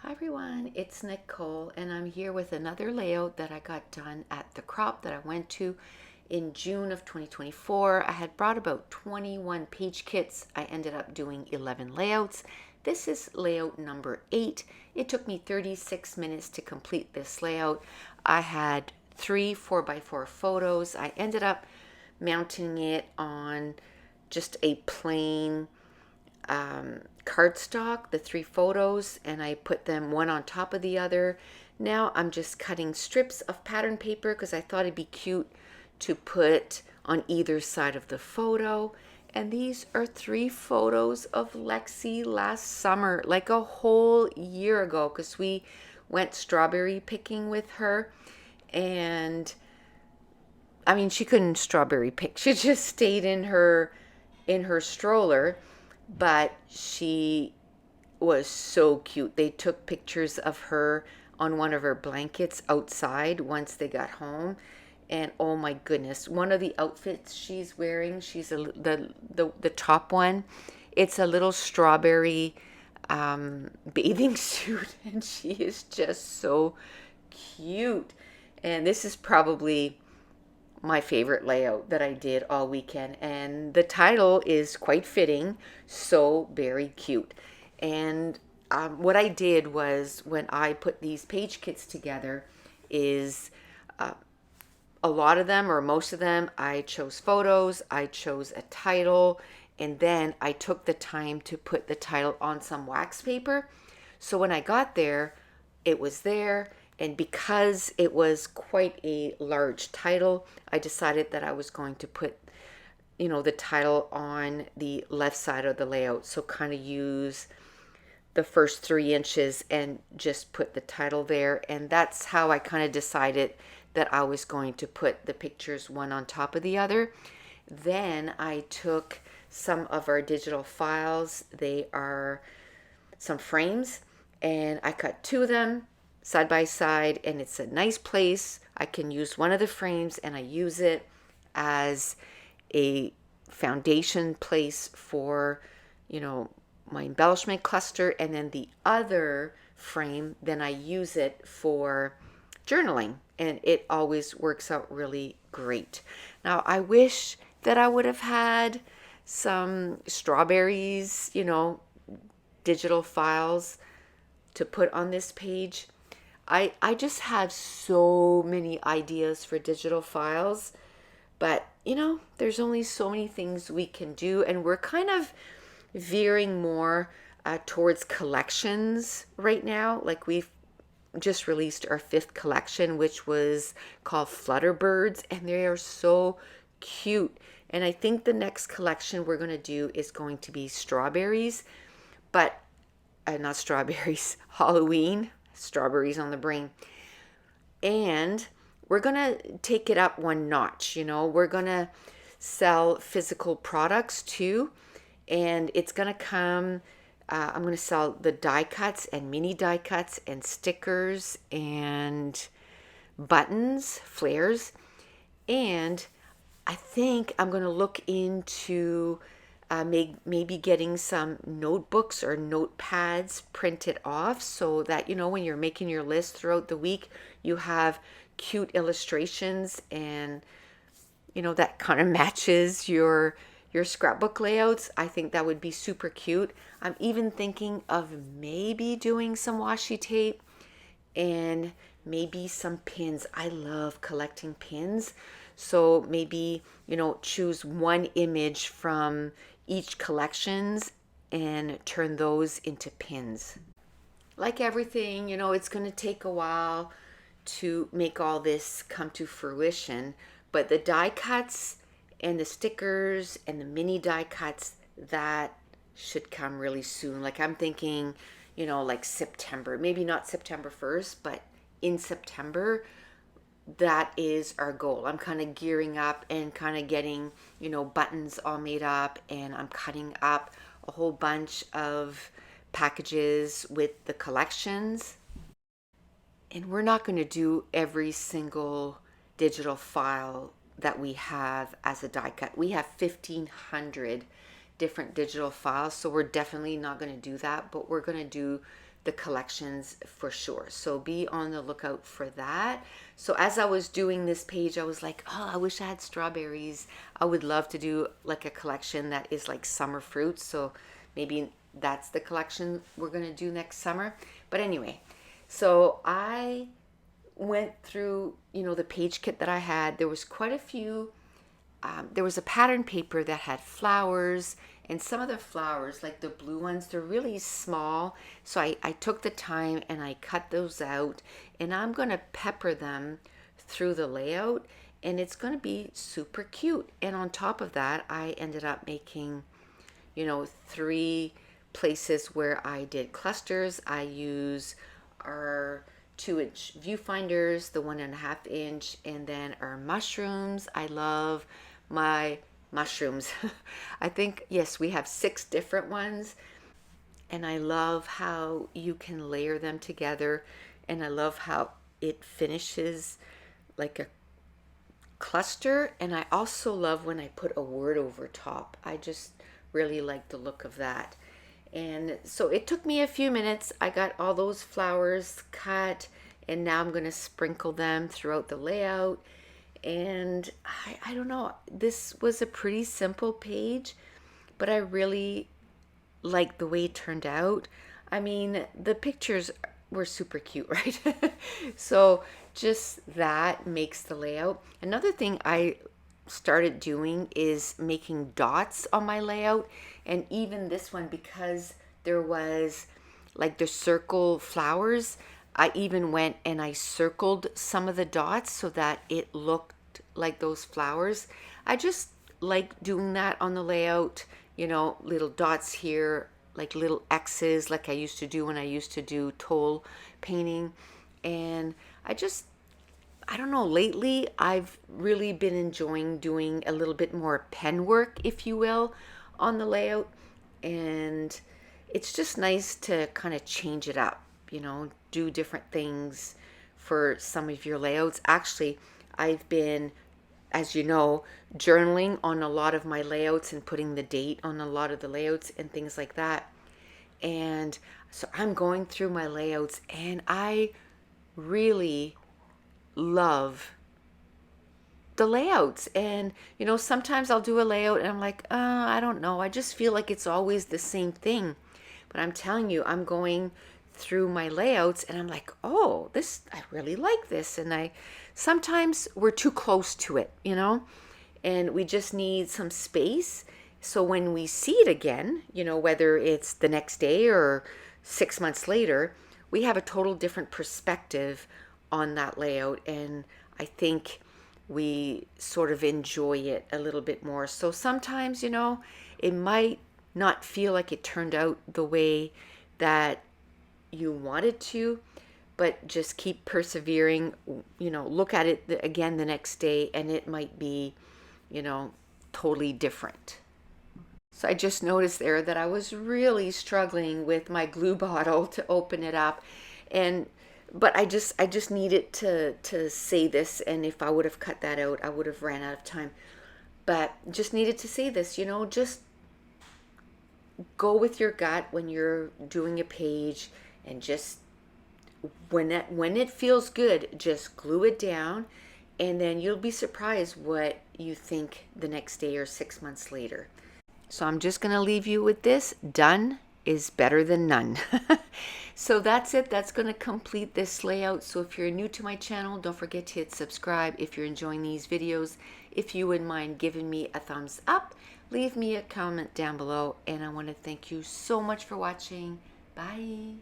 Hi everyone, it's Nicole and I'm here with another layout that I got done at the crop that I went to in June of 2024. I had brought about 21 page kits. I ended up doing 11 layouts. This is layout number 8. It took me 36 minutes to complete this layout. I had 3 4x4 photos. I ended up mounting it on just a plain cardstock, the 3 photos, and I put them one on top of the other. Now I'm just cutting strips of pattern paper because I thought it'd be cute to put on either side of the photo. And these are 3 photos of Lexi last summer, like a whole year ago, because we went strawberry picking with her. And I mean, she couldn't strawberry pick. She just stayed in her stroller, but she was so cute. They took pictures of her on one of her blankets outside once they got home. And oh my goodness, one of the outfits she's wearing, the top one, it's a little strawberry bathing suit, and she is just so cute. And this is probably my favorite layout that I did all weekend, and the title is quite fitting, So Very Cute. And what I did was, when I put these page kits together, is a lot of them, or most of them, I chose photos, I chose a title, and then I took the time to put the title on some wax paper. So when I got there, it was there. And because it was quite a large title, I decided that I was going to put, the title on the left side of the layout. So kind of use the first 3 inches and just put the title there. And that's how I kind of decided that I was going to put the pictures one on top of the other. Then I took some of our digital files. They are some frames, and I cut 2 of them side by side, and it's a nice place. I can use one of the frames and I use it as a foundation place for, my embellishment cluster, and then the other frame, then I use it for journaling, and it always works out really great. Now, I wish that I would have had some strawberries, digital files to put on this page. I just have so many ideas for digital files, but there's only so many things we can do, and we're kind of veering more towards collections right now. Like, we've just released our 5th collection, which was called Flutterbirds, and they are so cute. And I think the next collection we're going to do is going to be strawberries, but not strawberries, Halloween, strawberries on the brain. And we're going to take it up one notch. We're going to sell physical products too. And it's going to come, I'm going to sell the die cuts and mini die cuts and stickers and buttons, flares. And I think I'm going to look into maybe getting some notebooks or notepads printed off, so that when you're making your list throughout the week, you have cute illustrations, and that kind of matches your scrapbook layouts. I think that would be super cute. I'm even thinking of maybe doing some washi tape and maybe some pins. I love collecting pins. So maybe, choose one image from each collections and turn those into pins. Like everything, it's going to take a while to make all this come to fruition, but the die cuts and the stickers and the mini die cuts, that should come really soon. Like, I'm thinking, like September, maybe not September 1st, but in September. That is our goal. I'm kind of gearing up and kind of getting, buttons all made up, and I'm cutting up a whole bunch of packages with the collections. And we're not going to do every single digital file that we have as a die cut. We have 1,500 different digital files, so we're definitely not going to do that, but we're going to do the collections for sure. So be on the lookout for that. So as I was doing this page, I was like, oh, I wish I had strawberries. I would love to do like a collection that is like summer fruits. So maybe that's the collection we're going to do next summer. But anyway, so I went through, the page kit that I had. There was quite a few. There was a pattern paper that had flowers, and some of the flowers, like the blue ones, they're really small. So I took the time and I cut those out, and I'm going to pepper them through the layout, and it's going to be super cute. And on top of that, I ended up making, 3 places where I did clusters. I use our 2-inch viewfinders, the 1.5 inch, and then our mushrooms. I love my mushrooms. I think, yes, we have 6 different ones, and I love how you can layer them together, and I love how it finishes like a cluster. And I also love when I put a word over top. I just really like the look of that. And so it took me a few minutes. I got all those flowers cut, and now I'm going to sprinkle them throughout the layout. And I don't know, this was a pretty simple page, but I really like the way it turned out. I mean, the pictures were super cute, right? So just that makes the layout. Another thing I started doing is making dots on my layout. And even this one, because there was like the circle flowers, I even went and I circled some of the dots so that it looked like those flowers. I just like doing that on the layout, little dots here, like little X's, like I used to do when I used to do toll painting. And I don't know, lately I've really been enjoying doing a little bit more pen work, if you will, on the layout. And it's just nice to kind of change it up, do different things for some of your layouts. Actually, I've been, as you know, journaling on a lot of my layouts and putting the date on a lot of the layouts and things like that. And so I'm going through my layouts, and I really love the layouts. And sometimes I'll do a layout and I'm like, I don't know, I just feel like it's always the same thing. But I'm telling you, I'm going through my layouts and I'm like, oh, this, I really like this. And sometimes we're too close to it, and we just need some space. So when we see it again, whether it's the next day or 6 months later, we have a total different perspective on that layout. And I think we sort of enjoy it a little bit more. So sometimes, it might not feel like it turned out the way that you wanted to, but just keep persevering. Look at it again the next day, and it might be, totally different. So I just noticed there that I was really struggling with my glue bottle to open it up, but I just needed to say this, and if I would have cut that out, I would have ran out of time. But just needed to say this, just go with your gut when you're doing a page, and just when it feels good, just glue it down, and then you'll be surprised what you think the next day or 6 months later. So I'm just going to leave you with this. Done is better than none. So that's it. That's going to complete this layout. So if you're new to my channel, don't forget to hit subscribe. If you're enjoying these videos, if you wouldn't mind giving me a thumbs up, leave me a comment down below. And I want to thank you so much for watching. Bye.